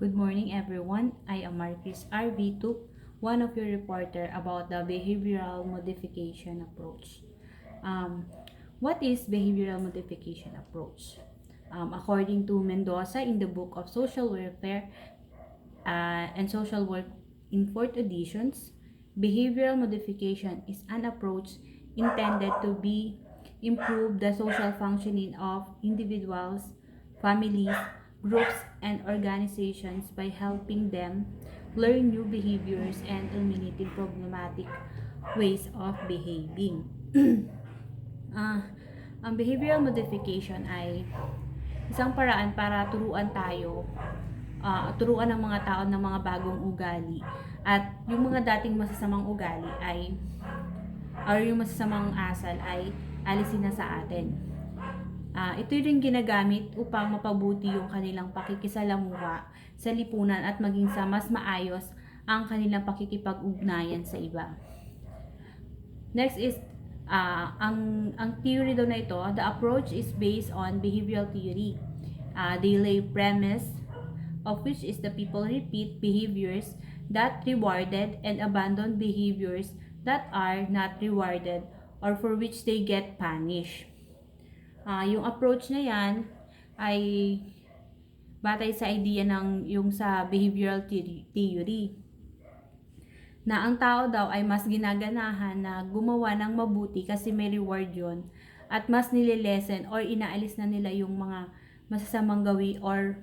Good morning, everyone. I am Marquis RV2, one of your reporter about the behavioral modification approach. Um, what is behavioral modification approach? According to Mendoza in the book of Social Welfare and Social Work in 4th editions, behavioral modification is an approach intended to be improve the social functioning of individuals, families, groups, and organizations by helping them learn new behaviors and eliminating problematic ways of behaving. Ah, ang behavioral modification ay isang paraan para turuan ng mga tao ng mga bagong ugali. At yung mga dating masasamang ugali yung masasamang asal ay alisin na sa atin. Ito rin ginagamit upang mapabuti yung kanilang pakikisalamuha sa lipunan at maging sa mas maayos ang kanilang pakikipag-ugnayan sa iba. Next is ang theory daw na ito, the approach is based on behavioral theory. They lay premise of which is the people repeat behaviors that rewarded and abandon behaviors that are not rewarded or for which they get punished. Yung approach na yan ay batay sa idea ng yung sa behavioral theory na ang tao daw ay mas ginaganahan na gumawa ng mabuti kasi may reward yon at mas nililesen or inaalis na nila yung mga masasamang gawi or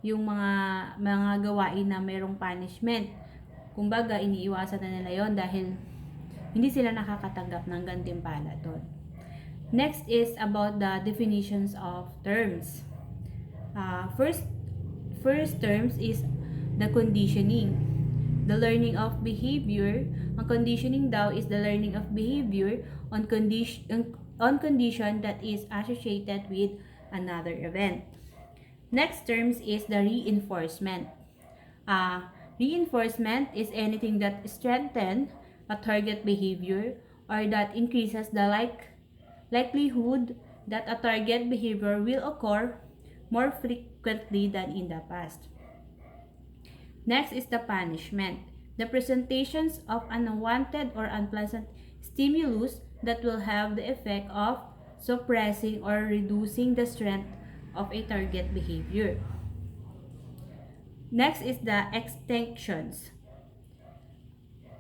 yung mga gawain na merong punishment. Kumbaga, iniiwasan na nila yon dahil hindi sila nakakatanggap ng gantimpala doon. Next is about the definitions of terms. First terms is the conditioning. The learning of behavior. Ang conditioning daw is the learning of behavior on condition that is associated with another event. Next terms is the reinforcement. Reinforcement is anything that strengthens a target behavior or that increases the likelihood that a target behavior will occur more frequently than in the past. Next is the punishment. The presentations of unwanted or unpleasant stimulus that will have the effect of suppressing or reducing the strength of a target behavior. Next is the extinctions.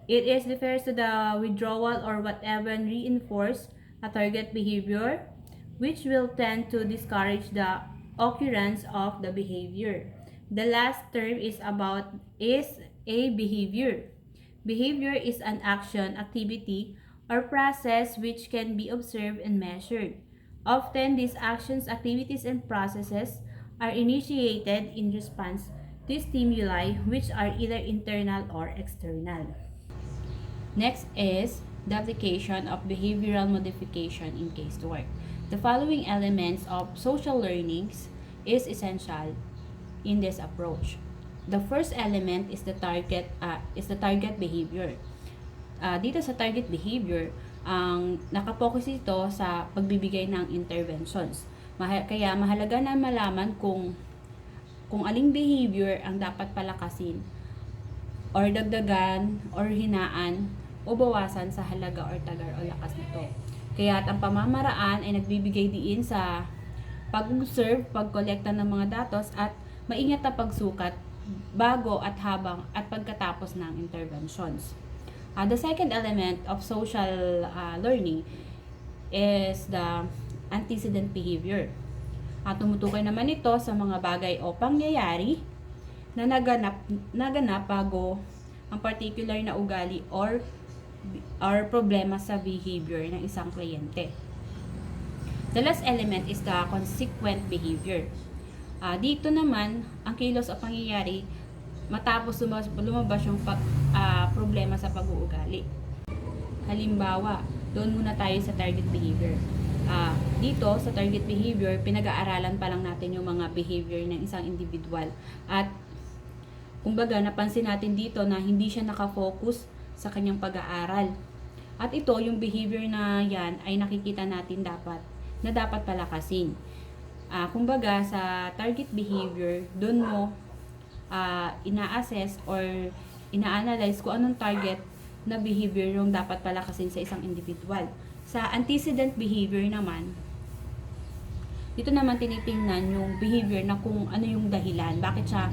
It refers to the withdrawal or whatever reinforce a target behavior, which will tend to discourage the occurrence of the behavior. The last term is a behavior. Behavior is an action, activity, or process which can be observed and measured. Often, these actions, activities, and processes are initiated in response to stimuli which are either internal or external. Next is the application of behavioral modification in casework. The following elements of social learnings is essential in this approach. The first element is the target behavior. Dito sa target behavior, ang nakapokus ito sa pagbibigay ng interventions. Kaya mahalaga na malaman kung aling behavior ang dapat palakasin or dagdagan or hinaan o bawasan sa halaga or tagar o lakas nito. Kaya ang pamamaraan ay nagbibigay diin sa pag-observe, pagkolekta ng mga datos at maingat na pagsukat bago at habang at pagkatapos ng interventions. The second element of social learning is the antecedent behavior. Tumutukoy naman ito sa mga bagay o pangyayari na naganap bago ang particular na ugali or problema sa behavior ng isang kliyente. The last element is the consequent behavior. Dito naman, ang kilos o pangyayari matapos lumabas yung problema sa pag-uugali. Halimbawa, doon muna tayo sa target behavior. Dito, sa target behavior, pinag-aaralan pa lang natin yung mga behavior ng isang individual. At, kumbaga, napansin natin dito na hindi siya nakafocus sa kanyang pag-aaral. At ito, yung behavior na yan, ay nakikita natin dapat palakasin. Kumbaga, sa target behavior, doon mo ina-assess or ina-analyze kung anong target na behavior yung dapat palakasin sa isang individual. Sa antecedent behavior naman, dito naman tinitingnan yung behavior na kung ano yung dahilan. Bakit siya,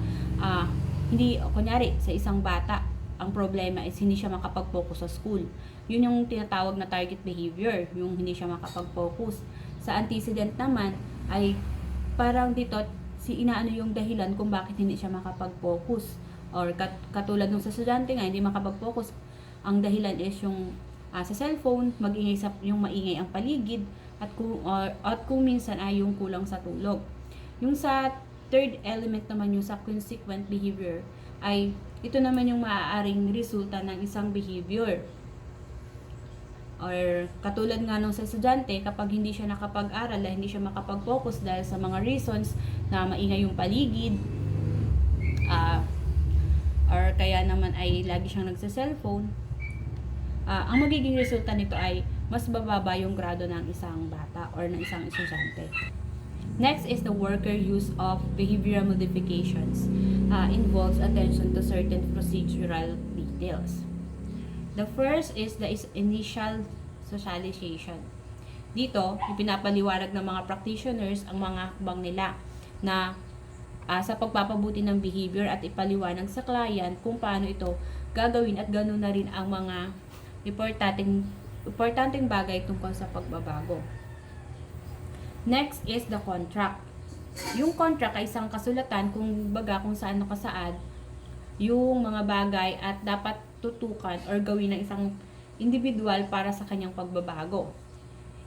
hindi, kunyari, sa isang bata, ang problema is hindi siya makapag-focus sa school. Yun yung tinatawag na target behavior, yung hindi siya makapag-focus. Sa antecedent naman, ay parang dito, inaano yung dahilan kung bakit hindi siya makapag-focus. Or katulad nung sa estudyante nga, hindi makapag-focus. Ang dahilan is yung sa cellphone, yung maingay ang paligid, at kung minsan ay yung kulang sa tulog. Yung sa third element naman, yung sa consequent behavior, ay ito naman yung maaaring resulta ng isang behavior. Or katulad nga nung sa estudyante, kapag hindi siya nakapag-aral, hindi siya makapag-focus dahil sa mga reasons na maingay yung paligid, or kaya naman ay lagi siyang nagsa-cellphone, ang magiging resulta nito ay mas bababa yung grado ng isang bata or ng isang estudyante. Next is the worker use of behavioral modifications. Involves attention to certain procedural details. The first is the initial socialization. Dito, ipinapaliwanag ng mga practitioners ang mga hakbang nila na sa pagpapabuti ng behavior at ipaliwanag sa client kung paano ito gagawin at ganoon na rin ang mga importanteng bagay tungkol sa pagbabago. Next is the contract. Yung contract ay isang kasulatan kung saan nakasaad yung mga bagay at dapat tutukan or gawin ng isang individual para sa kanyang pagbabago.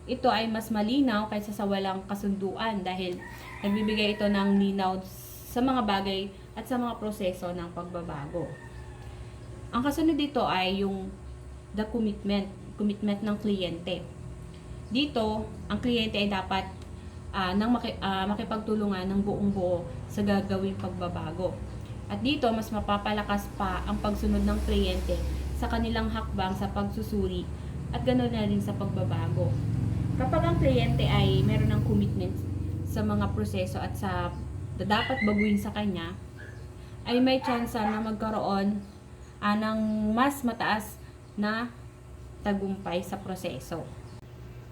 Ito ay mas malinaw kaysa sa walang kasunduan dahil nagbibigay ito ng linaw sa mga bagay at sa mga proseso ng pagbabago. Ang kasunod dito ay yung the commitment ng kliyente. Dito, ang kliyente ay dapat makipagtulungan ng buong buo sa gagawing pagbabago. At dito, mas mapapalakas pa ang pagsunod ng kliyente sa kanilang hakbang sa pagsusuri at ganoon na rin sa pagbabago. Kapag ang kliyente ay meron ng commitment sa mga proseso at sa dapat baguhin sa kanya, ay may chance na magkaroon ng mas mataas na tagumpay sa proseso.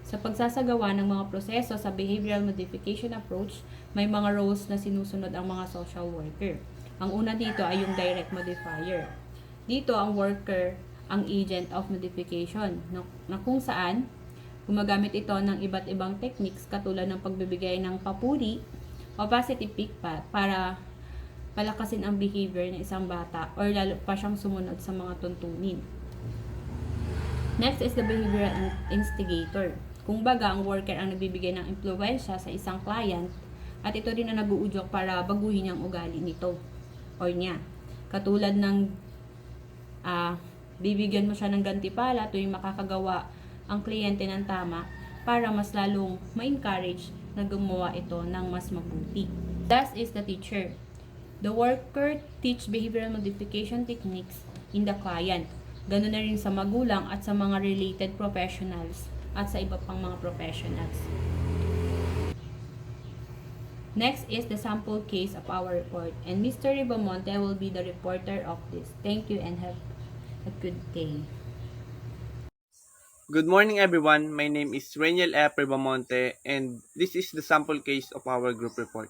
Sa pagsasagawa ng mga proseso sa behavioral modification approach, may mga roles na sinusunod ang mga social worker. Ang una dito ay yung direct modifier. Dito ang worker ang agent of modification na kung saan gumagamit ito ng iba't ibang techniques katulad ng pagbibigay ng papuri o positive feedback para palakasin ang behavior ng isang bata or lalo pa siyang sumunod sa mga tuntunin. Next is the behavioral instigator. Kung baga, ang worker ang nagbibigay ng impluwensya sa isang client at ito rin ang nag-uudyok para baguhin ang ugali nito or niya. Katulad ng bibigyan mo siya ng gantipala tuwing makakagawa ang kliyente ng tama para mas lalong ma-encourage na gumawa ito ng mas mabuti. Last is the teacher. The worker teach behavioral modification techniques in the client. Ganun na rin sa magulang at sa mga related professionals at sa iba pang mga professionals. Next is the sample case of our report, and Mr. Ribamonte will be the reporter of this. Thank you and have a good day. Good morning everyone, my name is Reniel F. Ribamonte and this is the sample case of our group report.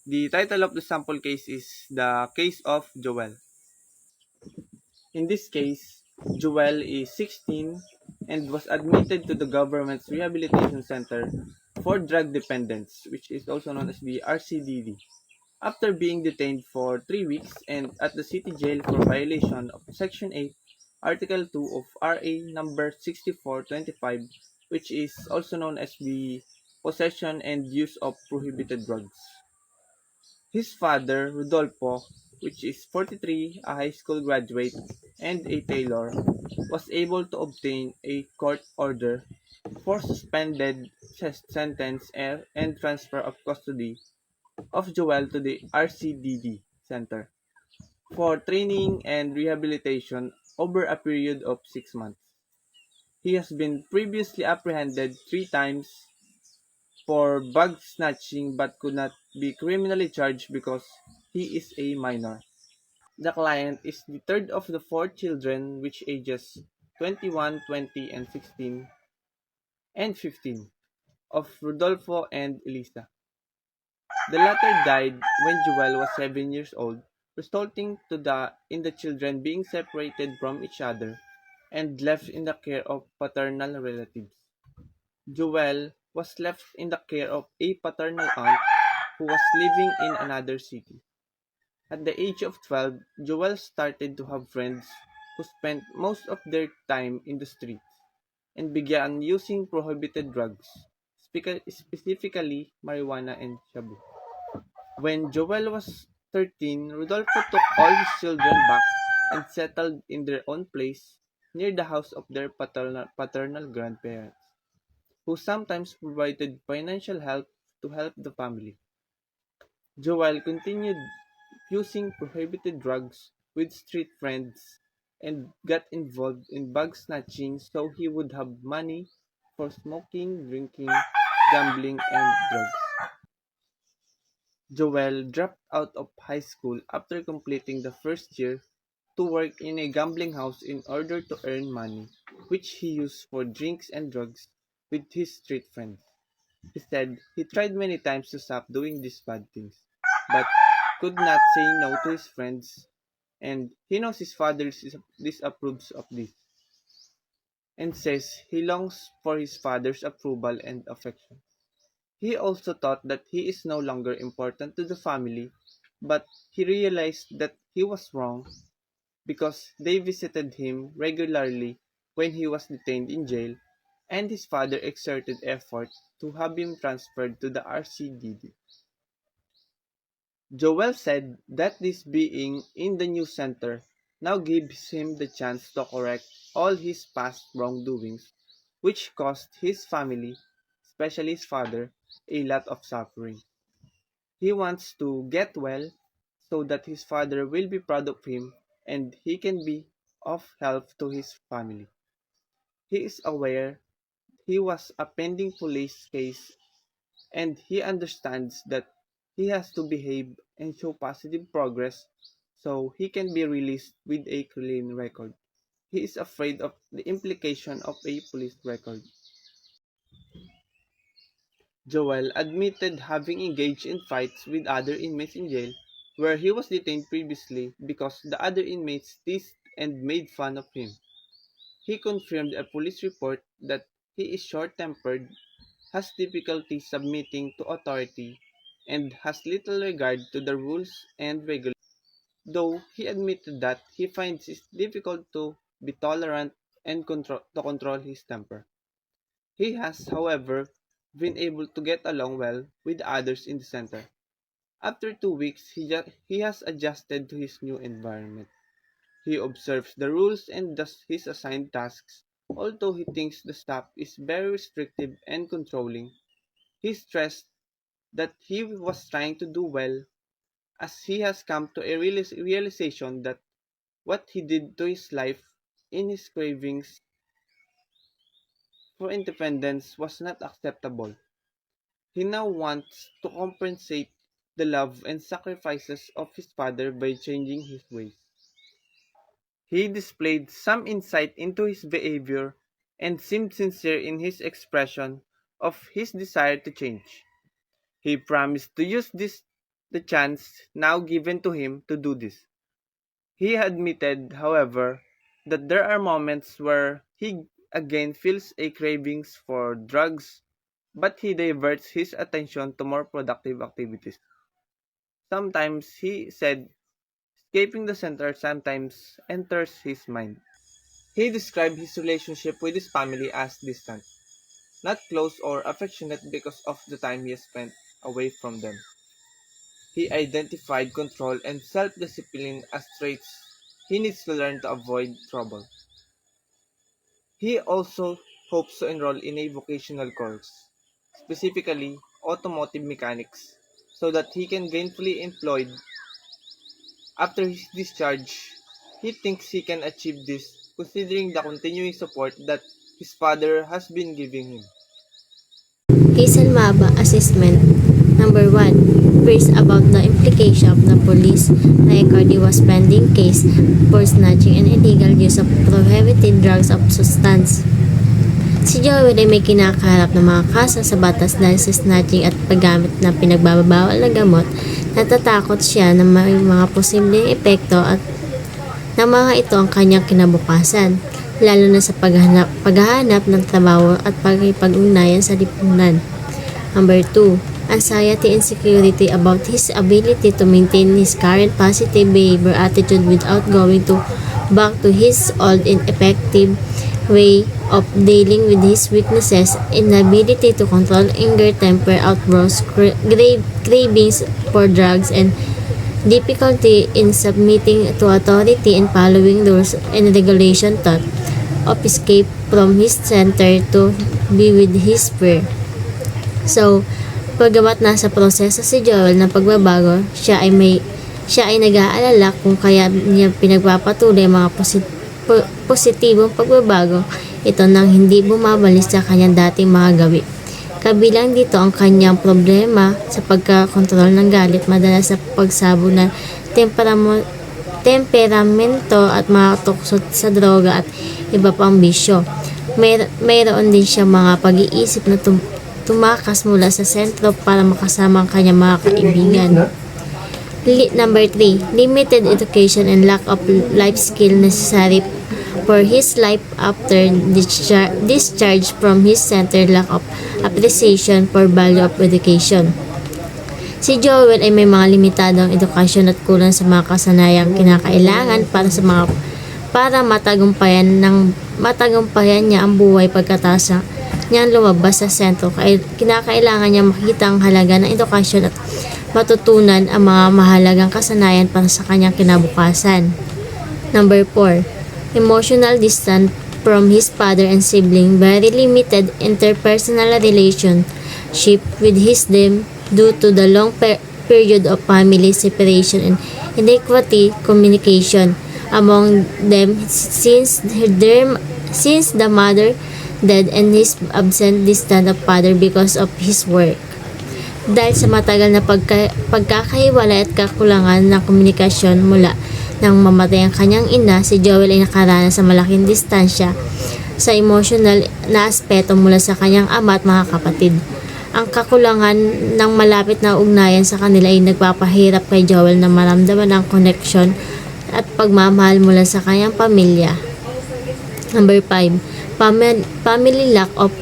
The title of the sample case is The Case of Joel. In this case, Joel is 16 and was admitted to the government's rehabilitation center for drug dependence, which is also known as the RCDD, after being detained for 3 weeks and at the city jail for violation of Section 8, Article 2 of RA number 6425, which is also known as the possession and use of prohibited drugs. His father, Rodolfo, which is 43, a high school graduate, and a tailor, was able to obtain a court order for suspended sentence and transfer of custody of Joel to the RCDD Center for training and rehabilitation over a period of 6 months. He has been previously apprehended 3 times for bag snatching but could not be criminally charged because he is a minor. The client is the third of the four children which ages 21, 20, and 16 and 15 of Rodolfo and Elisa. The latter died when Joel was 7 years old, resulting in the children being separated from each other and left in the care of paternal relatives. Joel was left in the care of a paternal aunt who was living in another city. At the age of 12, Joel started to have friends who spent most of their time in the streets and began using prohibited drugs, specifically marijuana and shabu. When Joel was 13, Rodolfo took all his children back and settled in their own place near the house of their paternal grandparents, who sometimes provided financial help to help the family. Joel continued using prohibited drugs with street friends and got involved in bag snatching so he would have money for smoking, drinking, gambling, and drugs. Joel dropped out of high school after completing the first year to work in a gambling house in order to earn money, which he used for drinks and drugs with his street friends. He said he tried many times to stop doing these bad things, but could not say no to his friends, and he knows his father disapproves of this, and says he longs for his father's approval and affection. He also thought that he is no longer important to the family, but he realized that he was wrong because they visited him regularly when he was detained in jail, and his father exerted effort to have him transferred to the RCDD. Joel said that this being in the new center now gives him the chance to correct all his past wrongdoings, which cost his family, especially his father, a lot of suffering. He wants to get well so that his father will be proud of him and he can be of help to his family. He is aware he was a pending police case and he understands that he has to behave and show positive progress so he can be released with a clean record. He is afraid of the implication of a police record. Joel admitted having engaged in fights with other inmates in jail where he was detained previously because the other inmates teased and made fun of him. He confirmed a police report that he is short-tempered, has difficulty submitting to authority, and has little regard to the rules and regulations. Though he admitted that he finds it difficult to be tolerant and control his temper. He has, however, been able to get along well with others in the center. After 2 weeks, he has adjusted to his new environment. He observes the rules and does his assigned tasks. Although he thinks the staff is very restrictive and controlling, he stressed that he was trying to do well as he has come to a realization that what he did to his life in his cravings for independence was not acceptable. He now wants to compensate the love and sacrifices of his father by changing his ways. He displayed some insight into his behavior and seemed sincere in his expression of his desire to change. He promised to use the chance now given to him to do this. He admitted, however, that there are moments where he again feels a cravings for drugs, but he diverts his attention to more productive activities. Sometimes, he said, escaping the center sometimes enters his mind. He described his relationship with his family as distant, not close or affectionate because of the time he has spent away from them. He identified control and self-discipline as traits he needs to learn to avoid trouble. He also hopes to enroll in a vocational course, specifically automotive mechanics, so that he can gainfully employed after his discharge. He thinks he can achieve this considering the continuing support that his father has been giving him. Hazel Maba, assessment. Number 1. First, about the implication of the police record, he was pending case for snatching and illegal use of prohibited drugs of substance. Si Joel ay may kinakaharap ng mga kaso sa batas dahil sa snatching at paggamit ng pinagbabawal na gamot. Natatakot siya na may mga posibleng epekto at ng mga ito ang kanyang kinabukasan, lalo na sa paghahanap ng trabaho at pag-ugnayan sa lipunan. Number 2. Anxiety and insecurity about his ability to maintain his current positive behavior attitude without going back to his old ineffective way of dealing with his weaknesses, inability to control anger, temper outbursts, cravings for drugs, and difficulty in submitting to authority and following rules and regulation, thought of escape from his center to be with his prayer. So, paggamat nasa proseso si Joel ng pagbabago, siya ay nag-aalala kung kaya niya pinagpapatuloy ang mga positibong pagbabago ito nang hindi bumabalik sa kanyang dating mga gawi. Kabilang dito ang kanyang problema sa pagkakontrol ng galit, madalas sa pagsabog ng temperamento at mga tukso sa droga at iba pang bisyo. Mayroon din siya mga pag-iisip na tumakas mula sa sentro para makasama ang kanyang mga kaibigan. Number 3. Limited education and lack of life skill necessary for his life after discharge from his center, lack of appreciation for value of education. Si Joel ay may mga limitadong edukasyon at kulang sa mga kasanayang kinakailangan para matagumpayan niya ang buhay pagkatapos niyang lumabas sa sentro. Kinakailangan niya makita ang halaga ng edukasyon at matutunan ang mga mahalagang kasanayan para sa kanyang kinabukasan. Number 4. Emotional distance from his father and sibling, very limited interpersonal relationship with them due to the long period of family separation and inadequate communication among them since the mother died and his absent distant of father because of his work. Dahil sa matagal na pagkakahiwalay at kakulangan ng komunikasyon mula nang mamatay ang kanyang ina, si Joel ay nakaranas sa malaking distansya sa emotional na aspeto mula sa kanyang ama at mga kapatid. Ang kakulangan ng malapit na ugnayan sa kanila ay nagpapahirap kay Joel na maramdaman ang connection at pagmamahal mula sa kanyang pamilya. Number 5. Family lack of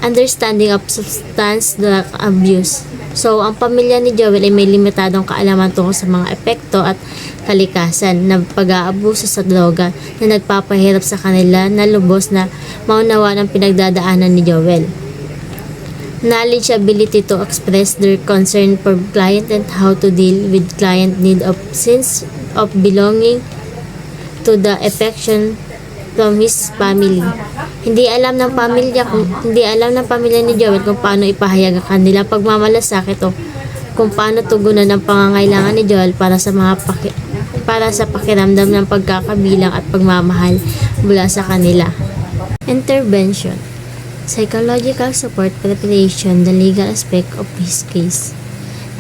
understanding of substance drug abuse. So, ang pamilya ni Joel ay may limitadong kaalaman tungkol sa mga epekto at kalikasan ng pag-aabuso sa droga na nagpapahirap sa kanila na lubos na maunawa ng pinagdadaanan ni Joel. Knowledge, ability to express their concern for client and how to deal with client need of sense of belonging to the affection from his family. Hindi alam ng pamilya ni Joel kung paano ipahayag ang kanilang pagmamalasakit o kung paano tugunan ang pangangailangan ni Joel para sa pakiramdam ng pagkakabilang at pagmamahal mula sa kanila. Intervention. Psychological support, preparation, the legal aspect of his case.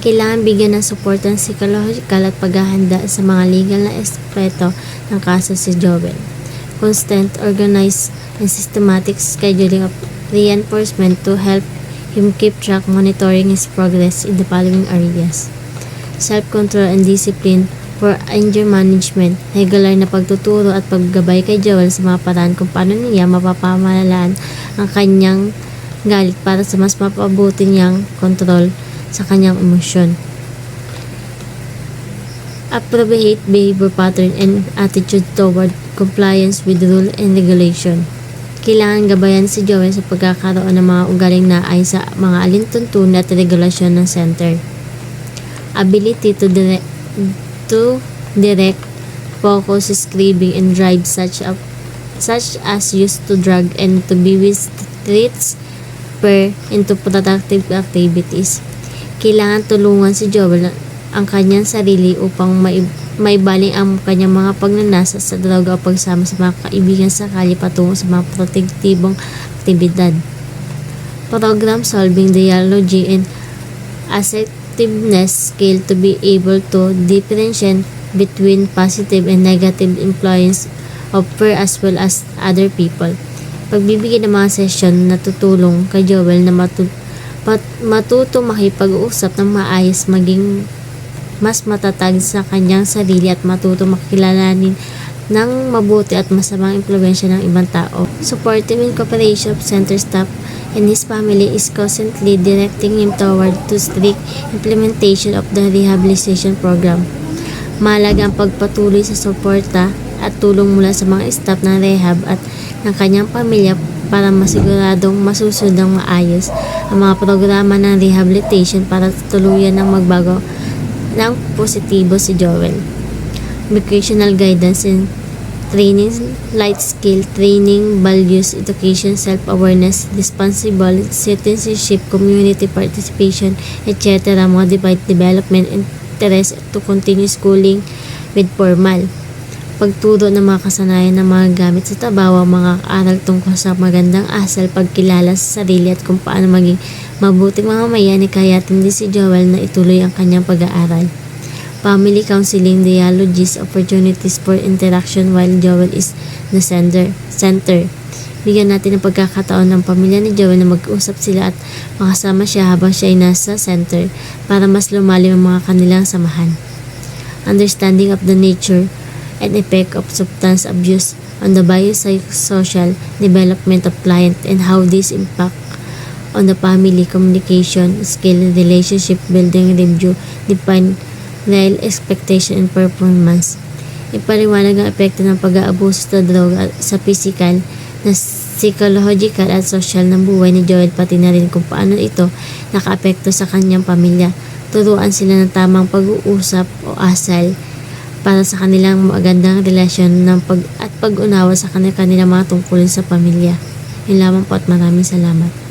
Kailangan bigyan ng support ng psychological at paghahanda sa mga legal na aspeto ng kaso si Joel. Constant, organized, and systematic scheduling of reinforcement to help him keep track, monitoring his progress in the following areas. Self-control and discipline for anger management, regular na pagtuturo at paggabay kay Joel sa mga paraan kung paano niya mapapamahalaan ang kanyang galit para sa mas mapabuti niyang kontrol sa kanyang emosyon. Appropriate behavior pattern and attitude toward compliance with rule and regulation. Kailangan gabayan si Joel sa pagkakaroon ng mga ugaling na ay sa mga alintuntunin at regulasyon ng center. Ability to direct focus, craving, and drive such as use to drug and to be with treats into productive activities. Kailangan tulungan si Joel ang kanyang sarili upang maibaling ang kanyang mga pagnanasa sa droga o pagsama sa mga kaibigan sakali patungo sa mga protektibong aktibidad. problem-solving, dialogy, and assertiveness skill to be able to differentiate between positive and negative influence of peer as well as other people. Pagbibigay ng mga session na tutulong kay Joel na matuto makipag-usap ng maayos, maging mas matatag sa kanyang sarili at matuto makilalanin ng mabuti at masamang impluwensya ng ibang tao. Supportive and cooperation of center staff and his family is constantly directing him toward to strict implementation of the rehabilitation program. Mahalaga ang pagpatuloy sa suporta at tulong mula sa mga staff ng rehab at ng kanyang pamilya para masiguradong masusunod ng maayos ang mga programa ng rehabilitation para tuluyan ng magbago ng positibo si Joel. Vocational guidance and training, life skill training, values, education, self-awareness, responsible citizenship, community participation, etc. Modified development, interest to continue schooling with formal. Pagturo ng mga kasanayan ng mga gamit sa trabaho, mga aral tungkol sa magandang asal, pagkilala sa sarili at kung paano maging mabuting mamamayan, ikayatin din si Joel na ituloy ang kanyang pag-aaral. Family counseling, dialogies, opportunities for interaction while Joel is the center. Bigyan natin ng pagkakataon ng pamilya ni Joel na mag-usap sila at makasama siya habang siya ay nasa center para mas lumalim ang mga kanilang samahan. Understanding of the nature and effect of substance abuse on the biopsychosocial development of client and how this impact on the family, communication skill, relationship building, review, define real expectation and performance. Ipaliwanag ang epekto ng pag-aabuso sa droga sa physical, na psychological at social ng buhay ni Joel, pati na rin kung paano ito nakaapekto sa kanyang pamilya. Turuan sila ng tamang pag-uusap o asal para sa kanilang magandang relasyon at pag-unawa sa kanilang mga tungkulin sa pamilya. Yun lamang po at maraming salamat.